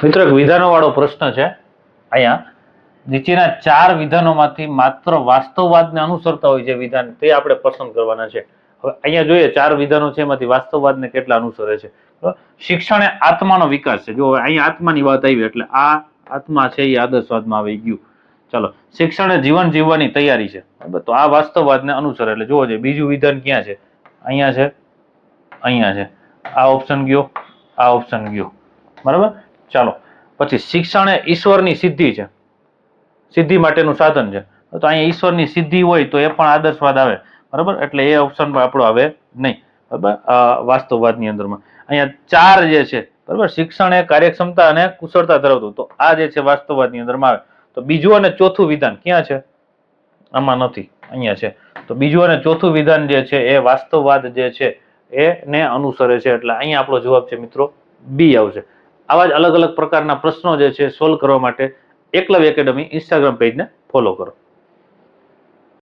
મિત્રો એક વિધાનો વાળો પ્રશ્ન છે અહીંયા. નીચેના 4 વિધાનોમાંથી માત્ર વાસ્તવવાદને અનુસરતા હોય જે વિધાન તે આપણે પસંદ કરવાના છે. હવે અહીંયા જોઈએ 4 વિધાનો છે એમાંથી વાસ્તવવાદને કેટલા અનુસરે છે. શિક્ષણ એ આત્માનો વિકાસ છે. જો અહીંયા આત્માની વાત આવી એટલે આ આત્મા છે એ આદર્શવાદમાં આવી ગયું. ચાલો, શિક્ષણ એ જીવન જીવવાની તૈયારી છે. બરાબર, તો આ વાસ્તવવાદને અનુસરે. એટલે જોવો છે બીજું વિધાન ક્યાં છે? અહીંયા છે, અહીંયા છે. આ ઓપ્શન ગયો, આ ઓપ્શન ગયો. બરાબર. ચાલો, પછી શિક્ષણ એ ઈશ્વરની સિદ્ધિ છે, સિદ્ધિ માટેનું સાધન છે. તો અહીંયા ઈશ્વરની સિદ્ધિ હોય તો એ પણ આદર્શવાદ આવે. બરાબર, એટલે એ ઓપ્શન આપણો આવે નહીં. બરાબર, વાસ્તવવાદની અંદરમાં અહીંયા 4 જે છે. બરાબર, શિક્ષણ એ કાર્યક્ષમતા અને કુશળતા ધરાવતું, તો આ જે છે વાસ્તવવાદની અંદરમાં આવે. તો બીજું અને ચોથું વિધાન ક્યાં છે? આમાં નથી, અહીંયા છે. તો બીજું અને ચોથું વિધાન જે છે એ વાસ્તવવાદ જે છે એને અનુસરે છે. એટલે અહીંયા આપણો જવાબ છે મિત્રો બી આવશે. આવા જ અલગ અલગ પ્રકારના પ્રશ્નો જે છે સોલ્વ કરવા માટે એકલવ્ય એકેડમી ઇન્સ્ટાગ્રામ પેજને ફોલો કરો.